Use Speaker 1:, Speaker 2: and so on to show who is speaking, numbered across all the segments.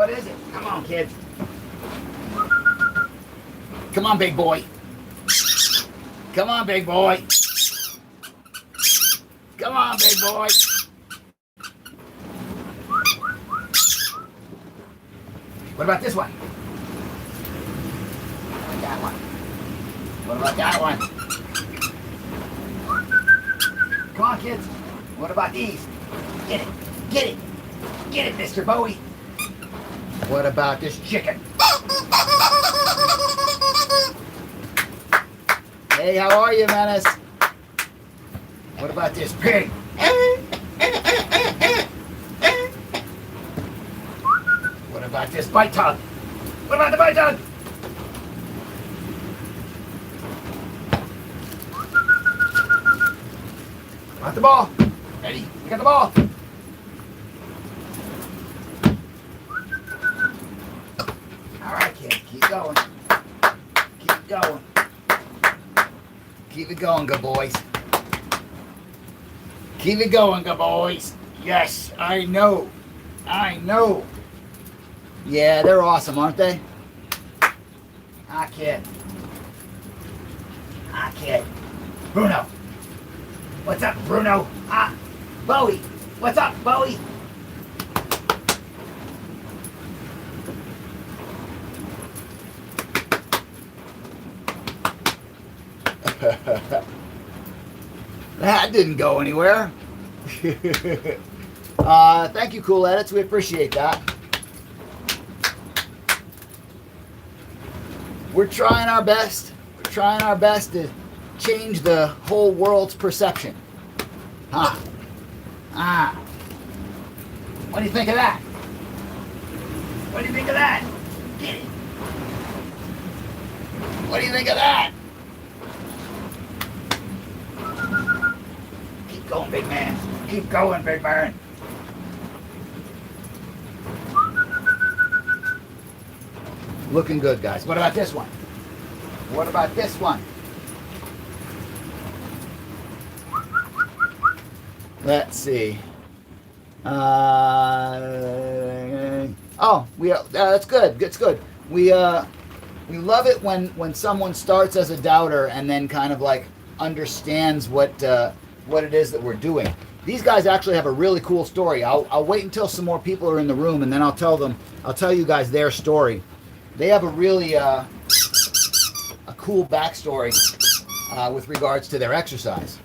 Speaker 1: What is it? Come on, kids. Come on, big boy. Come on, big boy. Come on, big boy. What about this one? That one. What about that one? Come on, kids. What about these? Get it. Get it. Get it, Mr. Bowie. What about this chicken? Hey, how are you, Menace? What about this pig? What about this bite tug? What about the bite tug? Got the ball. Ready? You got the ball. All right, kid. Keep going. Keep going. Keep it going, good boys. Keep it going, good boys. Yes, I know. I know. Yeah, they're awesome, aren't they? Ah, kid. Ah, kid. Bruno. What's up, Bruno? Ah, Bowie. What's up, Bowie? That didn't go anywhere. Thank you, Cool Edits. We appreciate that. We're trying our best. We're trying our best to change the whole world's perception. Huh? Ah. What do you think of that? What do you think of that? Get it. What do you think of that? Keep going, big man. Keep going, big man. Looking good, guys. What about this one? What about this one? Let's see. That's good. It's good. We love it when someone starts as a doubter and then kind of like understands what it is that we're doing. These guys actually have a really cool story. I'll wait until some more people are in the room and then I'll tell you guys their story. They have a really a cool backstory with regards to their exercise.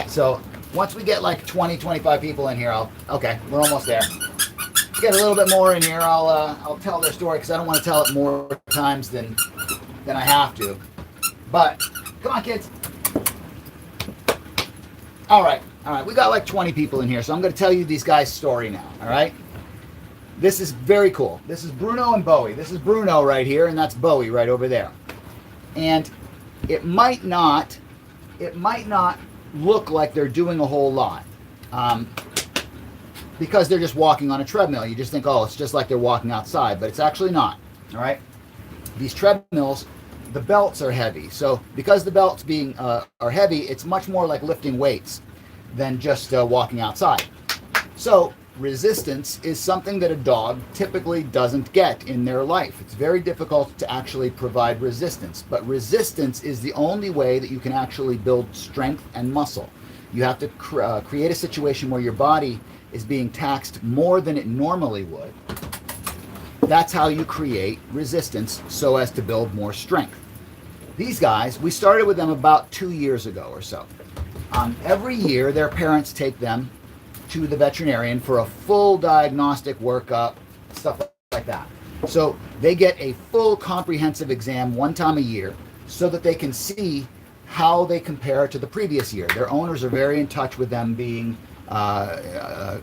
Speaker 1: So once we get like 20, 25 people in here, okay, we're almost there. Get a little bit more in here, I'll tell their story because I don't want to tell it more times than I have to. But come on, kids. All right, we got like 20 people in here, so I'm going to tell you these guys' story now. All right. This is very cool. This is Bruno and Bowie. This is Bruno right here, and that's Bowie right over there. And it might not look like they're doing a whole lot because they're just walking on a treadmill. You just think, oh, it's just like they're walking outside, but it's actually not. All right. These treadmills, the belts are heavy. So because the belts are heavy, it's much more like lifting weights than just walking outside. So resistance is something that a dog typically doesn't get in their life. It's very difficult to actually provide resistance, but resistance is the only way that you can actually build strength and muscle. You have to create a situation where your body is being taxed more than it normally would. That's how you create resistance so as to build more strength. These guys, we started with them about 2 years ago or so. Every year, their parents take them to the veterinarian for a full diagnostic workup, stuff like that. So they get a full comprehensive exam one time a year so that they can see how they compare to the previous year. Their owners are very in touch with them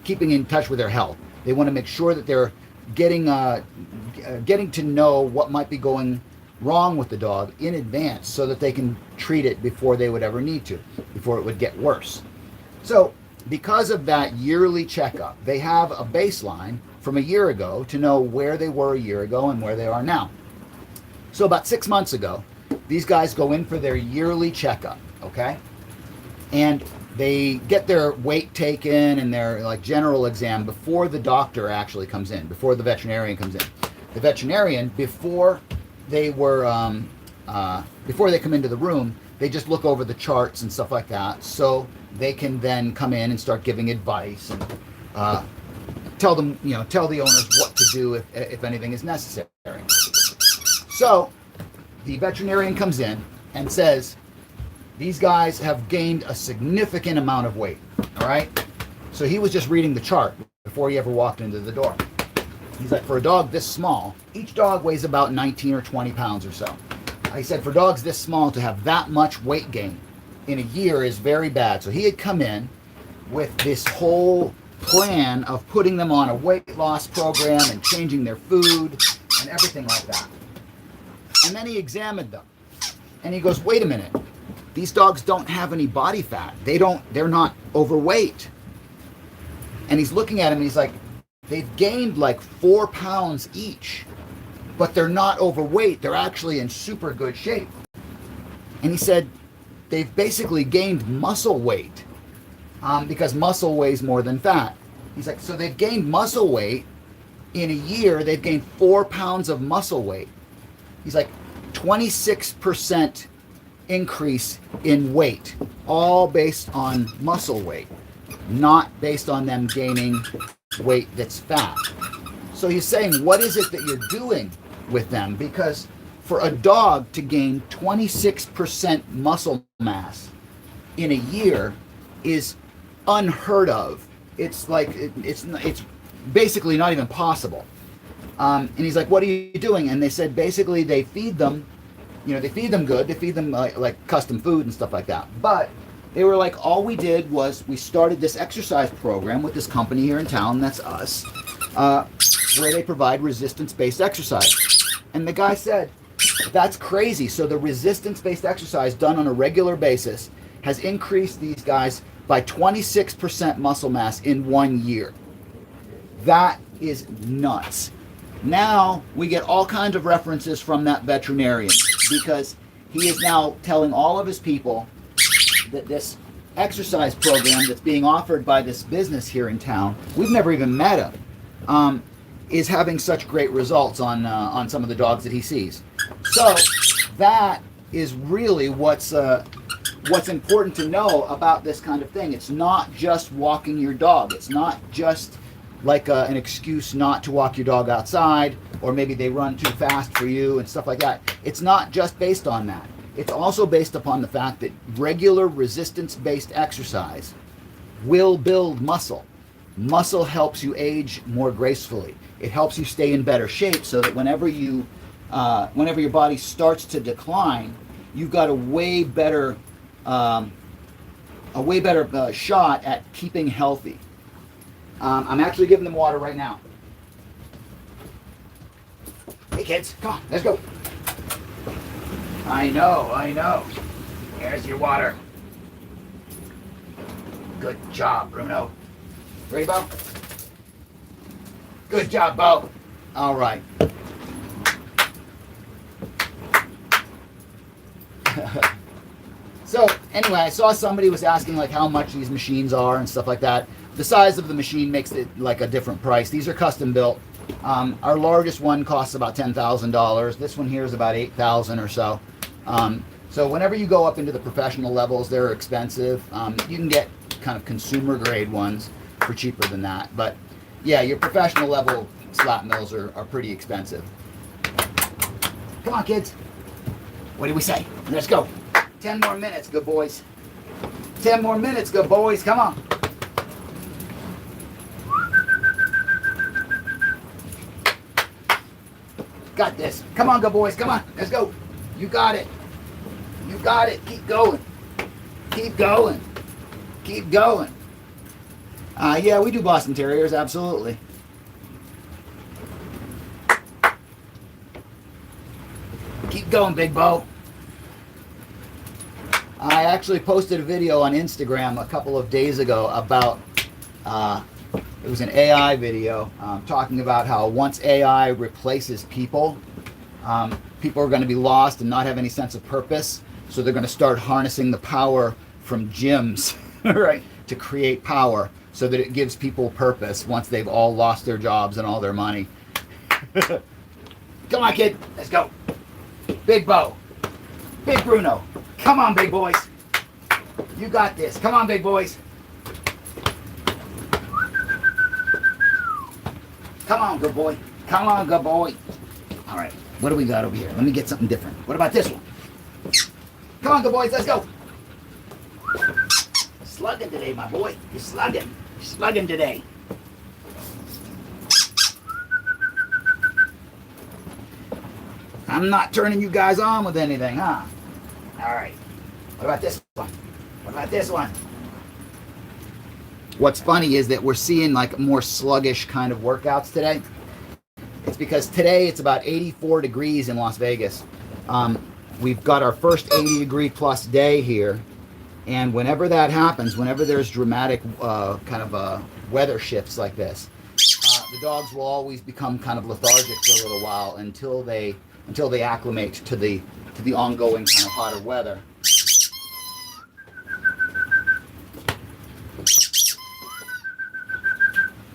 Speaker 1: keeping in touch with their health. They want to make sure that they're getting to know what might be going wrong with the dog in advance so that they can treat it before they would ever need to, before it would get worse. So because of that yearly checkup, they have a baseline from a year ago to know where they were a year ago and where they are now. So about 6 months ago, these guys go in for their yearly checkup, okay? And they get their weight taken and their like general exam before the doctor actually comes in, before the veterinarian comes in. The veterinarian, before they come into the room, they just look over the charts and stuff like that, so they can then come in and start giving advice and tell the owners what to do if anything is necessary. So the veterinarian comes in and says, these guys have gained a significant amount of weight, all right? So he was just reading the chart before he ever walked into the door. He's like, for a dog this small, each dog weighs about 19 or 20 pounds or so. He said, for dogs this small to have that much weight gain in a year is very bad. So he had come in with this whole plan of putting them on a weight loss program and changing their food and everything like that. And then he examined them. And he goes, wait a minute. These dogs don't have any body fat. They're not overweight. And he's looking at him and he's like, they've gained like 4 pounds each, but they're not overweight. They're actually in super good shape. And he said, they've basically gained muscle weight because muscle weighs more than fat. He's like, so they've gained muscle weight in a year. They've gained 4 pounds of muscle weight. He's like, 26% increase in weight, all based on muscle weight, not based on them gaining weight that's fat. So he's saying, what is it that you're doing with them? Because for a dog to gain 26% muscle mass in a year is unheard of. It's like it's basically not even possible. And he's like, what are you doing? And they said basically they feed them, they feed them good. They feed them like custom food and stuff like that. But they were like, all we did was we started this exercise program with this company here in town, that's us, where they provide resistance-based exercise. And the guy said, that's crazy. So the resistance-based exercise done on a regular basis has increased these guys by 26% muscle mass in 1 year. That is nuts. Now we get all kinds of references from that veterinarian because he is now telling all of his people that this exercise program that's being offered by this business here in town, we've never even met him, is having such great results on some of the dogs that he sees. So that is really what's important to know about this kind of thing. It's not just walking your dog. It's not just like an excuse not to walk your dog outside, or maybe they run too fast for you and stuff like that. It's not just based on that. It's also based upon the fact that regular resistance-based exercise will build muscle. Muscle helps you age more gracefully. It helps you stay in better shape so that whenever your body starts to decline, you've got a way better shot at keeping healthy. I'm actually giving them water right now. Hey kids, come on, let's go. I know. Here's your water. Good job, Bruno. Ready, Bo? Good job, Bo. All right. So anyway, I saw somebody was asking like how much these machines are and stuff like that. The size of the machine makes it like a different price. These are custom built. Our largest one costs about $10,000. This one here is about $8,000 or so. So whenever you go up into the professional levels, they're expensive. You can get kind of consumer grade ones for cheaper than that. But yeah, your professional level slap mills are pretty expensive. Come on, kids. What do we say? Let's go. 10 more minutes, good boys. 10 more minutes, good boys. Come on. Got this. Come on, good boys. Come on. Let's go. You got it. You got it. Keep going. Keep going. Keep going. Yeah, we do Boston Terriers, absolutely. Keep going, Big Bo. I actually posted a video on Instagram a couple of days ago about, it was an AI video talking about how once AI replaces people, people are going to be lost and not have any sense of purpose. So they're going to start harnessing the power from gyms right? To create power so that it gives people purpose once they've all lost their jobs and all their money. Come on, kid. Let's go. Big Bo. Big Bruno. Come on, big boys. You got this. Come on, big boys. Come on, good boy. Come on, good boy. All right. What do we got over here? Let me get something different. What about this one? Come on, good boys. Let's go. Slugging today, my boy. You're slugging. You're slugging today. I'm not turning you guys on with anything, huh? All right. What about this one? What about this one? What's funny is that we're seeing like more sluggish kind of workouts today. It's because today it's about 84 degrees in Las Vegas. We've got our first 80-degree plus day here. And whenever that happens, whenever there's dramatic weather shifts like this, the dogs will always become kind of lethargic for a little while until they acclimate to the ongoing kind of hotter weather.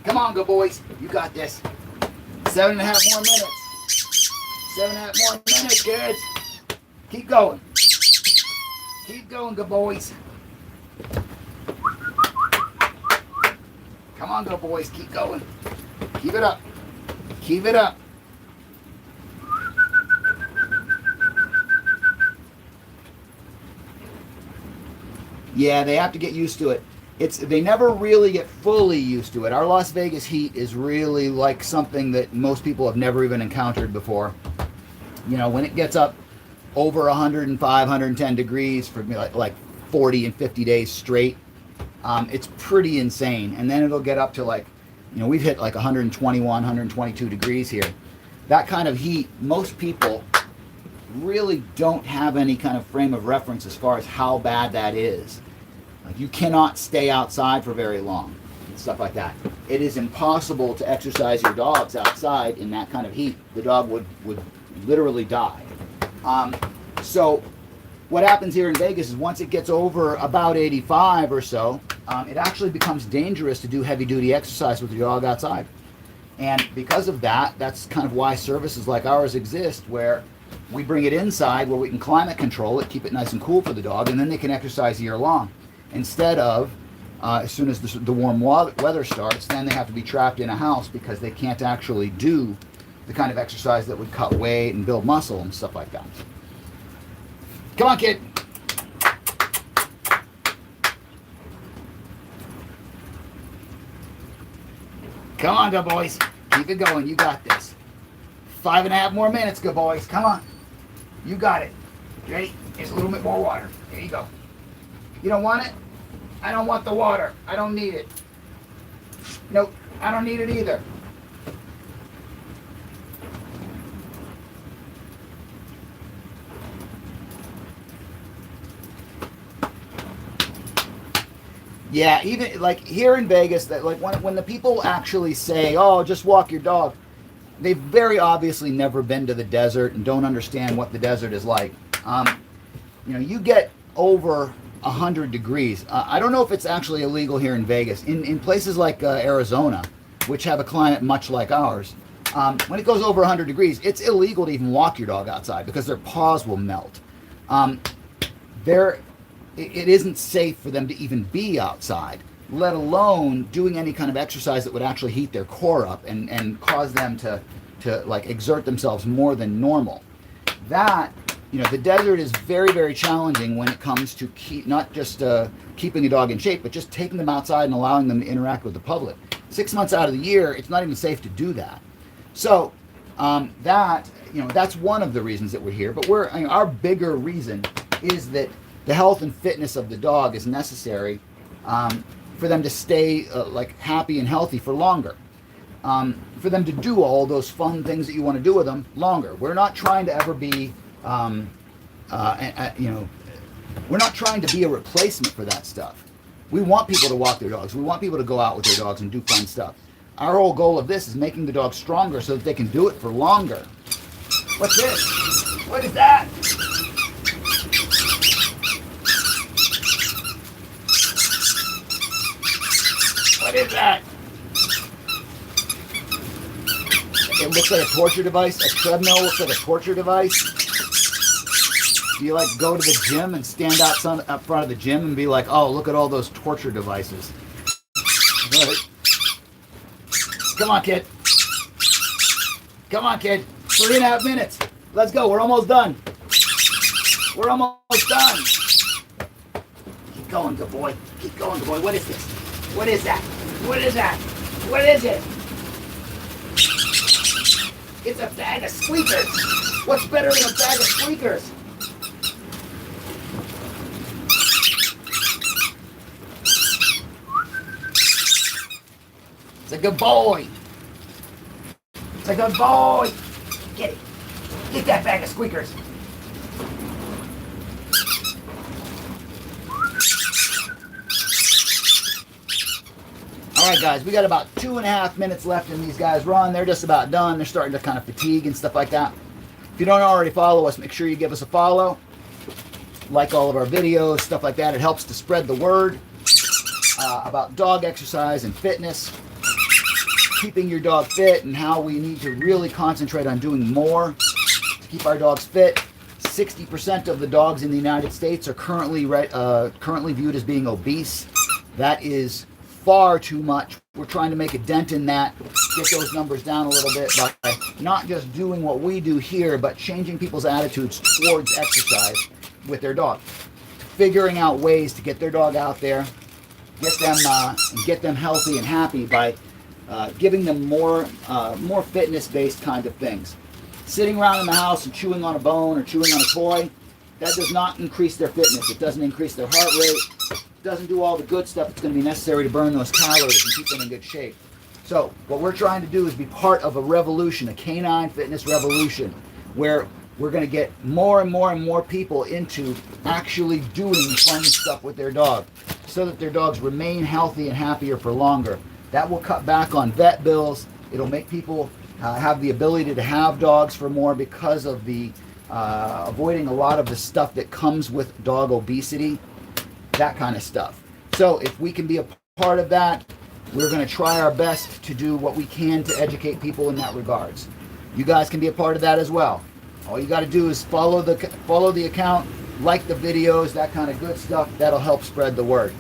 Speaker 1: Come on, good boys. You got this. 7.5 more minutes. 7.5 more minutes, kids. Keep going. Keep going, good boys. Come on, good boys. Keep going. Keep it up. Keep it up. Yeah, they have to get used to it. They never really get fully used to it. Our Las Vegas heat is really like something that most people have never even encountered before. You know, when it gets up over 105, 110 degrees for like 40 and 50 days straight, it's pretty insane. And then it'll get up to like, you know, we've hit like 121, 122 degrees here. That kind of heat, most people really don't have any kind of frame of reference as far as how bad that is. Like, you cannot stay outside for very long and stuff like that. It is impossible to exercise your dogs outside in that kind of heat. The dog would literally die. So what happens here in Vegas is once it gets over about 85 or so, it actually becomes dangerous to do heavy duty exercise with your dog outside. And because of that, that's kind of why services like ours exist, where we bring it inside where we can climate control it, keep it nice and cool for the dog, and then they can exercise year long. Instead of, as soon as the warm weather starts, then they have to be trapped in a house because they can't actually do the kind of exercise that would cut weight and build muscle and stuff like that. Come on, kid. Come on, good boys. Keep it going. You got this. 5.5 more minutes, good boys. Come on. You got it. Ready? Here's a little bit more water. There you go. You don't want it? I don't want the water. I don't need it. Nope, I don't need it either. Yeah, even like here in Vegas, that like when the people actually say, "Oh, just walk your dog," they've very obviously never been to the desert and don't understand what the desert is like. You know, you get over 100 degrees. I don't know if it's actually illegal here in Vegas. In places like Arizona, which have a climate much like ours, when it goes over 100 degrees, it's illegal to even walk your dog outside because their paws will melt. It isn't safe for them to even be outside, let alone doing any kind of exercise that would actually heat their core up and cause them to like exert themselves more than normal. That, you know, the desert is very, very challenging when it comes to not just keeping a dog in shape, but just taking them outside and allowing them to interact with the public. 6 months out of the year, it's not even safe to do that. So that's one of the reasons that we're here. But our bigger reason is that the health and fitness of the dog is necessary for them to stay like happy and healthy for longer. For them to do all those fun things that you want to do with them longer. We're not trying to ever be we're not trying to be a replacement for that stuff. We want people to walk their dogs. We want people to go out with their dogs and do fun stuff. Our whole goal of this is making the dog stronger so that they can do it for longer. What's this? What is that? What is that? It looks like a torture device. A treadmill looks like a torture device. Do you like go to the gym and stand out front of the gym and be like, oh, look at all those torture devices. Right. Come on, kid. Come on, kid. 3.5 minutes. Let's go. We're almost done. We're almost done. Keep going, good boy. Keep going, good boy. What is this? What is that? What is that? What is it? It's a bag of squeakers. What's better than a bag of squeakers? It's a good boy. It's a good boy. Get it. Get that bag of squeakers. All right, guys, we got about 2.5 minutes left in these guys' run. They're just about done. They're starting to kind of fatigue and stuff like that. If you don't already follow us, make sure you give us a follow. Like all of our videos, stuff like that. It helps to spread the word about dog exercise and fitness, keeping your dog fit, and how we need to really concentrate on doing more to keep our dogs fit. 60% of the dogs in the United States are currently viewed as being obese. That is far too much. We're trying to make a dent in that, get those numbers down a little bit by not just doing what we do here, but changing people's attitudes towards exercise with their dog. Figuring out ways to get their dog out there, get them healthy and happy by giving them more fitness-based kind of things. Sitting around in the house and chewing on a bone or chewing on a toy, that does not increase their fitness. It doesn't increase their heart rate. Doesn't do all the good stuff that's going to be necessary to burn those calories and keep them in good shape. So what we're trying to do is be part of a revolution, a canine fitness revolution, where we're going to get more and more and more people into actually doing fun stuff with their dog so that their dogs remain healthy and happier for longer. That will cut back on vet bills. It'll make people have the ability to have dogs for more because of the avoiding a lot of the stuff that comes with dog obesity. That kind of stuff. So if we can be a part of that, we're going to try our best to do what we can to educate people in that regards. You guys can be a part of that as well. All you got to do is follow the account, like the videos, that kind of good stuff. That'll help spread the word.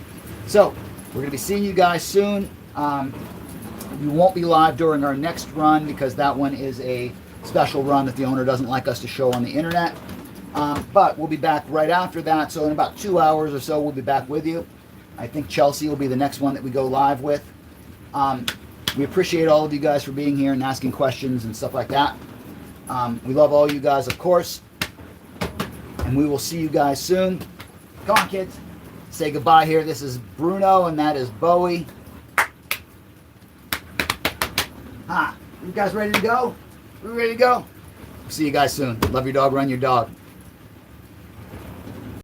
Speaker 1: So we're going to be seeing you guys soon. You won't be live during our next run because that one is a special run that the owner doesn't like us to show on the internet. But we'll be back right after that. So in about 2 hours or so, we'll be back with you. I think Chelsea will be the next one that we go live with. We appreciate all of you guys for being here and asking questions and stuff like that. We love all you guys, of course. And we will see you guys soon. Come on, kids. Say goodbye here. This is Bruno, and that is Bowie. You guys ready to go? We ready to go? See you guys soon. Love your dog, run your dog.